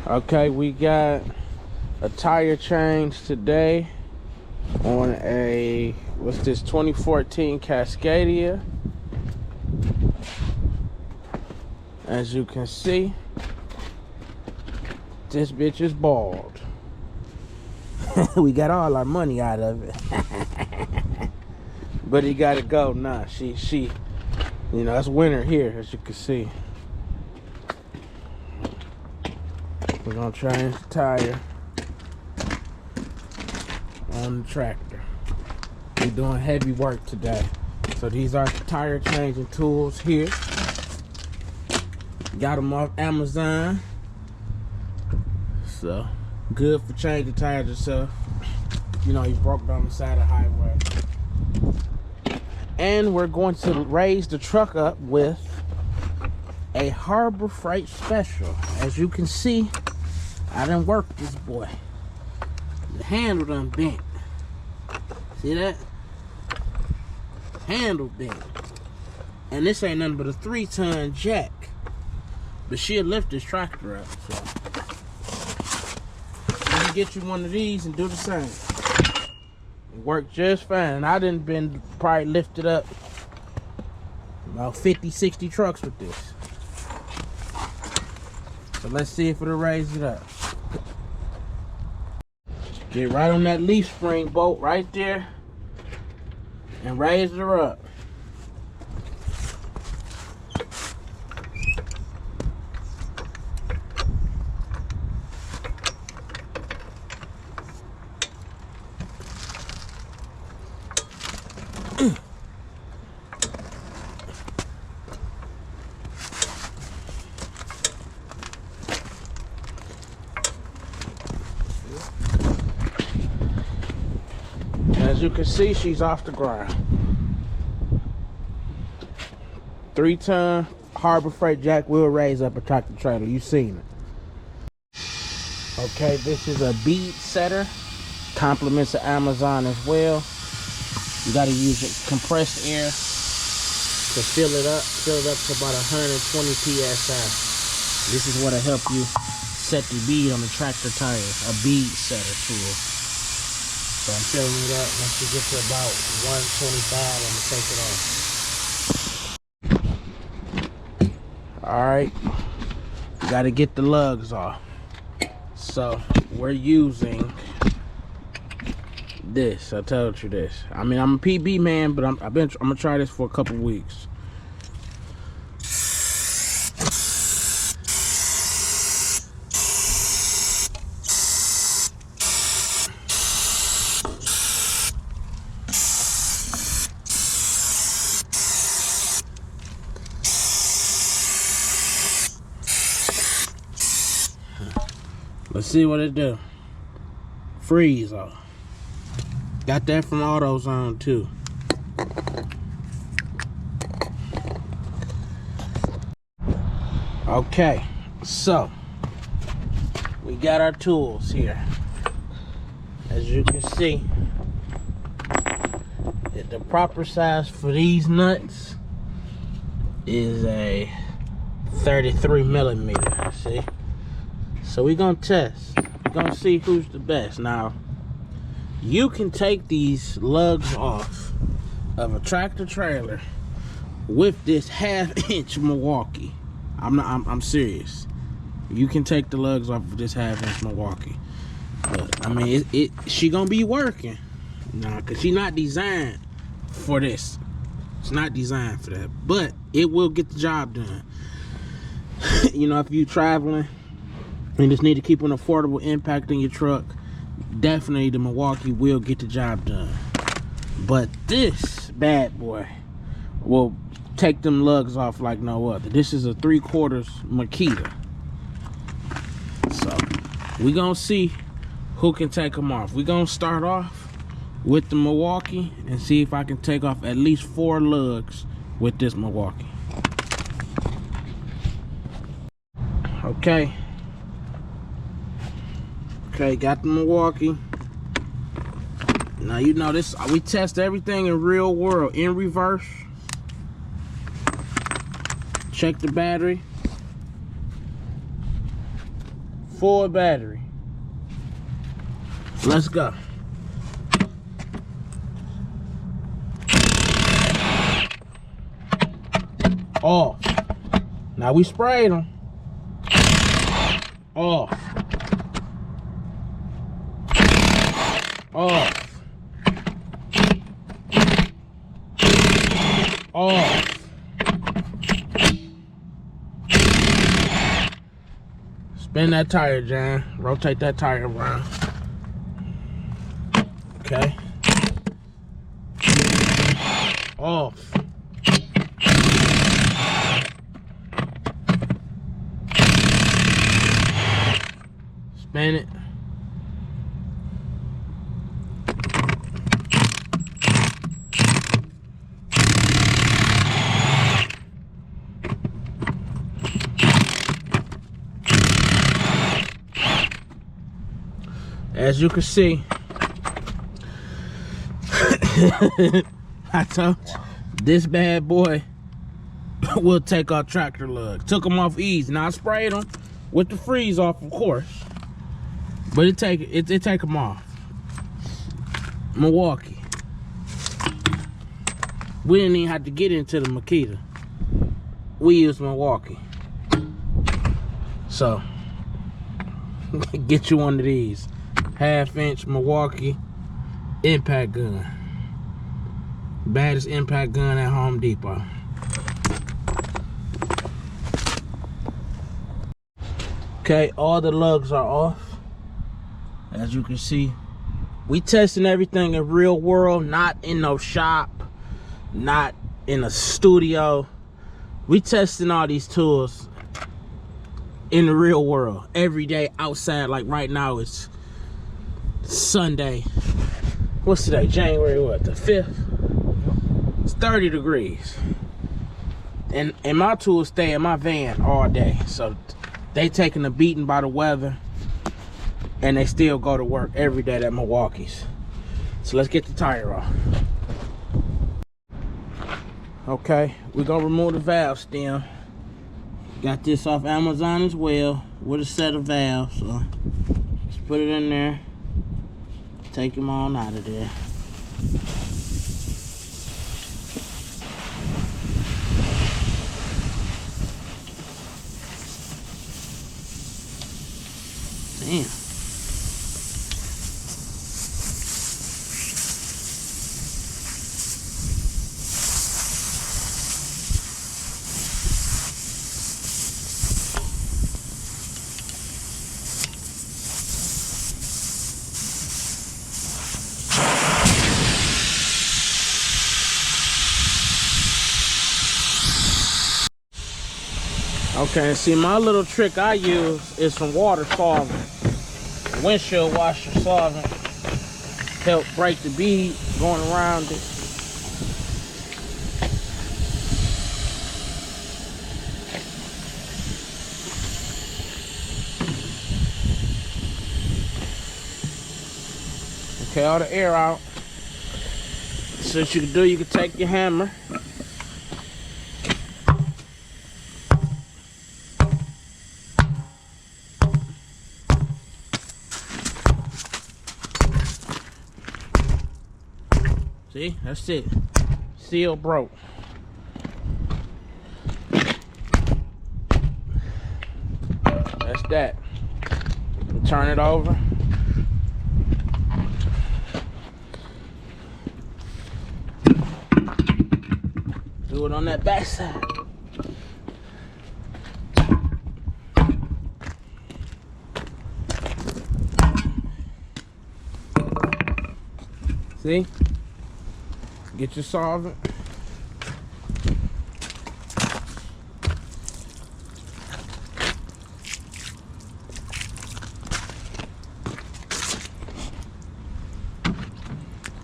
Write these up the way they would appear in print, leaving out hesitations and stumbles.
Okay, we got a tire change today on a, what's this, 2014 Cascadia. As you can see, this bitch is bald. We got all our money out of it. But he gotta go now. She, you know, it's winter here, as you can see. We're gonna change the tire on the tractor. We're doing heavy work today. So these are the tire changing tools here. Got them off Amazon. So good for changing tires yourself. You know, you broke down the side of the highway. And we're going to raise the truck up with a Harbor Freight Special. As you can see, I done worked this boy. The handle done bent. See that? Handle bent. And this ain't nothing but a 3-ton jack. But she'll lift this tractor up. So you can get you one of these and do the same. It worked just fine. And I done been probably lifted up about 50, 60 trucks with this. So let's see if it'll raise it up. Get right on that leaf spring bolt right there and raise her up. As you can see, she's off the ground. 3-ton Harbor Freight jack will raise up a tractor trailer. You've seen it. Okay, this is a bead setter. Compliments of Amazon as well. You got to use compressed air to fill it up to about 120 psi. This is what'll help you set the bead on the tractor tires. A bead setter tool. So I'm filling it up. Once you get to about 125, I'm gonna take it off. Alright. You gotta get the lugs off. So we're using this. I told you this. I mean, I'm a PB man, but I'm gonna try this for a couple weeks. Let's see what it do. Freeze off. Got that from AutoZone too. Okay, so we got our tools here. As you can see, the proper size for these nuts is a 33 millimeter. See? So we're gonna test. We're gonna see who's the best. Now, you can take these lugs off of a tractor trailer with this 1/2-inch Milwaukee. I'm serious. You can take the lugs off of this 1/2-inch Milwaukee. But I mean, she gonna be working. Nah, cause she's not designed for this. It's not designed for that. But it will get the job done. You know, if you're traveling, you just need to keep an affordable impact in your truck, definitely the Milwaukee will get the job done. But this bad boy will take them lugs off like no other. This is a 3/4 Makita. So we're gonna see who can take them off. We're gonna start off with the Milwaukee and see if I can take off at least 4 lugs with this Milwaukee. Okay. Okay, got the Milwaukee. Now you know this, we test everything in real world, in reverse. Check the battery. full battery. Let's go. Off. Now we sprayed them. Off. Off. Off. Spin that tire, John. Rotate that tire around. Okay. Off. Spin it. As you can see, I told you, this bad boy will take our tractor lugs. Took them off easy. Now I sprayed them with the freeze off, of course, but it take them off. Milwaukee. We didn't even have to get into the Makita. We used Milwaukee. So get you one of these. 1/2-inch Milwaukee impact gun. Baddest impact gun at Home Depot. Okay, all the lugs are off. As you can see, we testing everything in real world, not in no shop, not in a studio. We testing all these tools in the real world every day outside. Like right now it's Sunday. What's today? January what? The 5th? It's 30 degrees. And my tools stay in my van all day. So they taking a beating by the weather and they still go to work every day at Milwaukee's. So let's get the tire off. Okay, we're gonna remove the valve stem. Got this off Amazon as well with a set of valves. So let's put it in there. Take them all out of there. Damn. Okay, see, my little trick I use is some water solvent. Windshield washer solvent. Help break the bead going around it. Okay, all the air out. So what you can do, you can take your hammer. See, that's it. Seal broke. That's that. Turn it over. Do it on that back side. See? Get your solvent.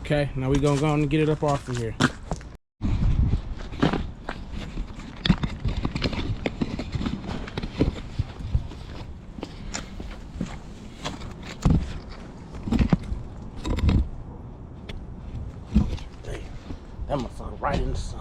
Okay, now we're gonna go on and get it up off of here. That motherfucker right in the sun.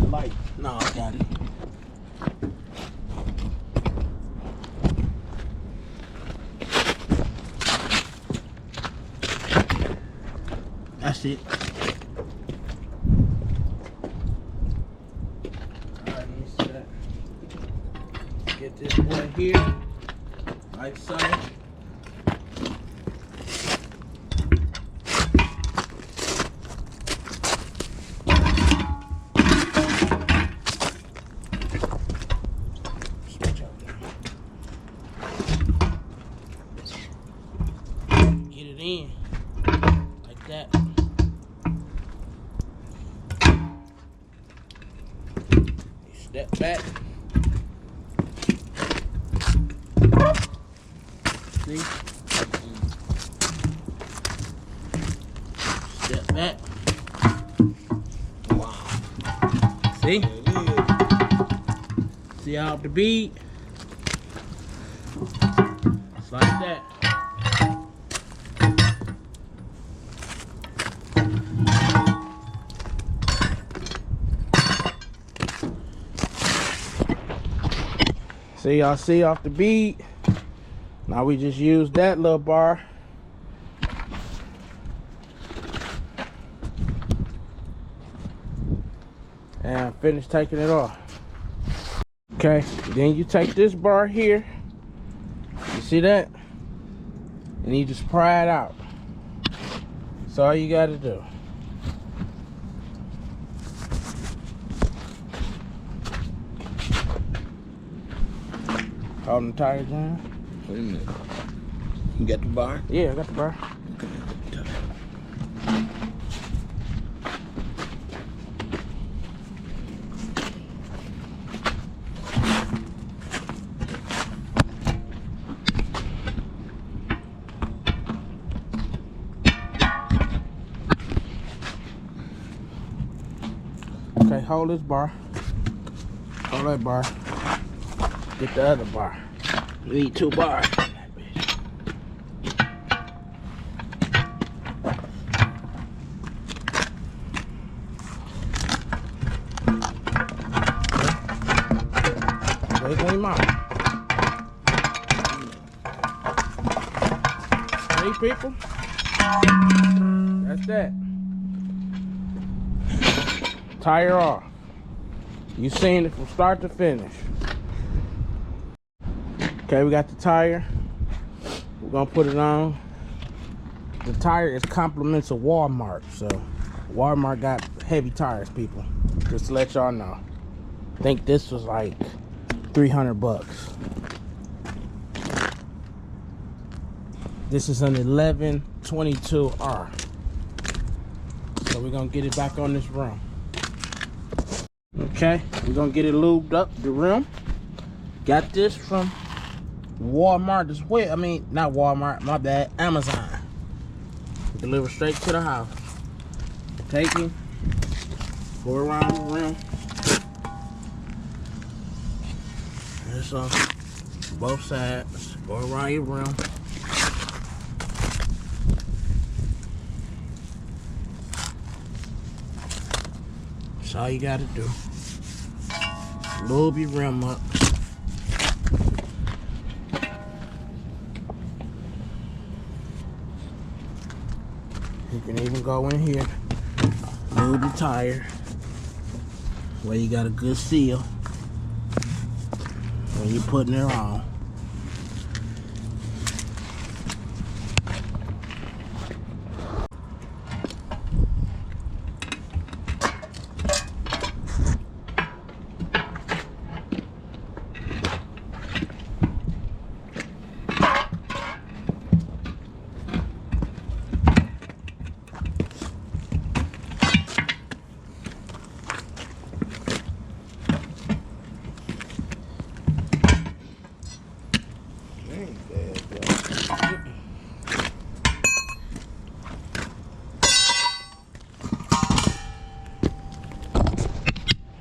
light. No, I got it. That's it. Alright, let me set. Get this boy here. Like so. Get it in. Like that. Step back. See? Step back. Wow. See? See out the bead? It's like that. See, y'all see off the bead. Now we just use that little bar. And finish taking it off. Okay, then you take this bar here. You see that? And you just pry it out. That's all you gotta do. Holding the tire down. Wait a minute. You got the bar? Yeah, I got the bar. Okay. Okay, hold this bar. Hold that bar. Get the other bar. We need 2 bars. Wiggle him out. See, people? That's that. Tire off. You seen it from start to finish. Okay, we got the tire. We're gonna put it on. The tire is compliments of Walmart, so Walmart got heavy tires, people. Just to let y'all know. I think this was like 300 bucks. This is an 1122R. So we're gonna get it back on this rim. Okay, we're gonna get it lubed up, the rim. Got this from Walmart as well. I mean, not Walmart, my bad, Amazon. Delivered straight to the house. Take it, go around the rim. This on both sides. Go around your rim. That's all you gotta do. Lube your rim up. You can even go in here, lube the tire, where you got a good seal when you're putting it on.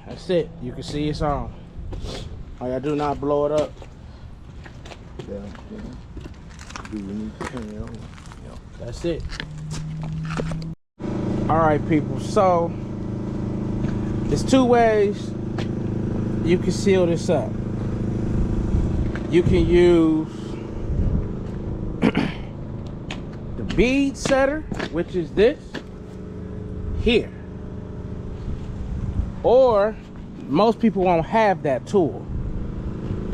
That's it. You can see it's on. All y'all do not blow it up. Yeah. Do we need to turn it on? Yep. That's it. All right, people. So There's two ways you can seal this up. You can use the bead setter, which is this here, or most people won't have that tool.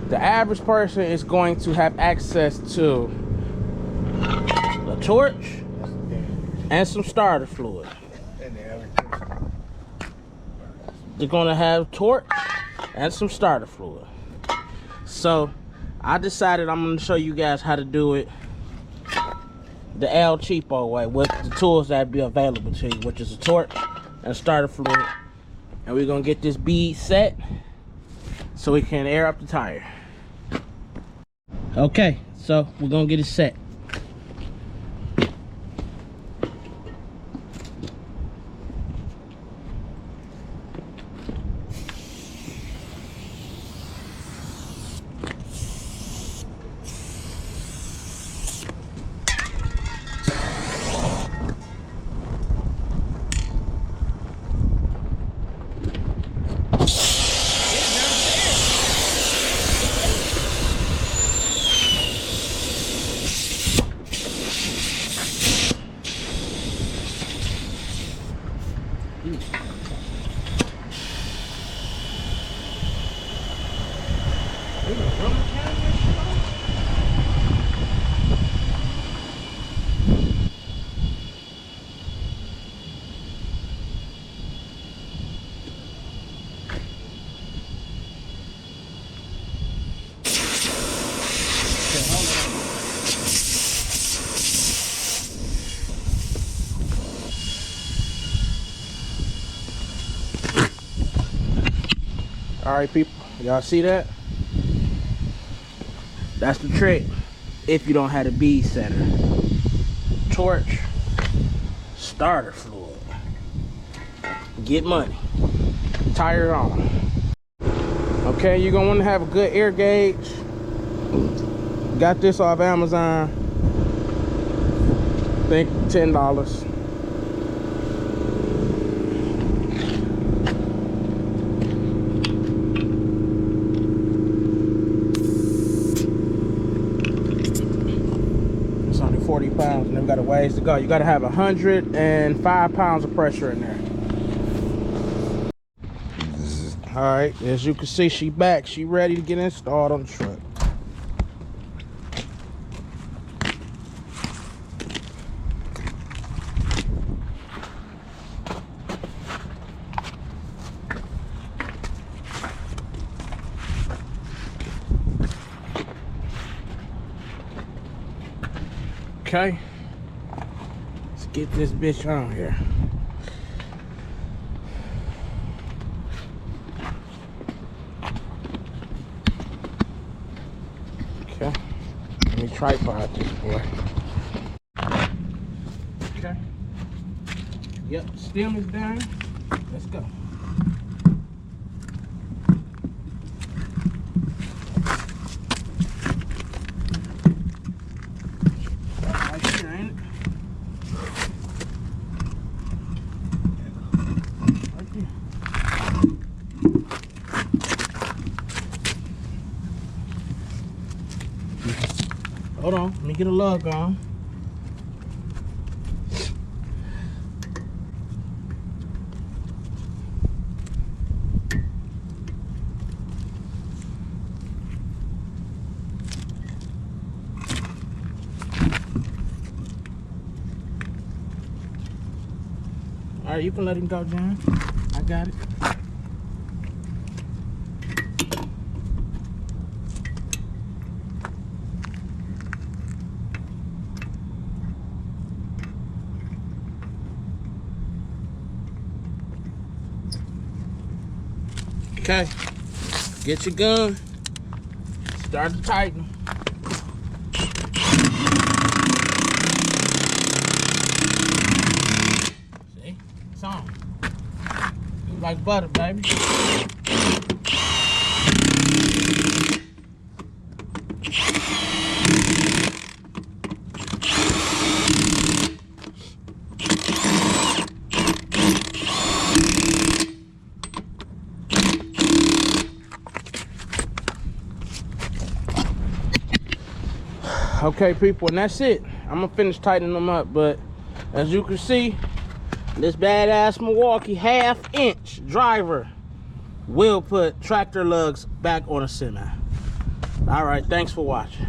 The average person is going to have access to a torch and some starter fluid. They're gonna have torch and some starter fluid. So I decided I'm gonna show you guys how to do it the El Cheapo way with the tools that be available to you, which is a torch and starter fluid. And we're gonna get this bead set so we can air up the tire. Okay, so we're gonna get it set. All right, people, y'all see that? That's the trick if you don't have a bead setter. Torch, starter fluid, get money, tire on. Okay, you're gonna want to have a good air gauge. Got this off Amazon, I think $10. It's only 40 pounds and then we got a ways to go. You gotta have 105 pounds of pressure in there. All right, as you can see, she back. She ready to get installed on the truck. Okay, let's get this bitch on here. Okay, let me tripod this boy. Okay, yep, stem is down. Let's go. Right here, ain't it? Right here. Hold on, let me get a lug on. All right, you can let him go, John. I got it. Okay, get your gun, start to tighten. See, it's on. It's like butter, baby. Okay, people, and that's it. I'm gonna finish tightening them up, but as you can see, this badass Milwaukee 1/2 inch driver will put tractor lugs back on a semi. All right, thanks for watching.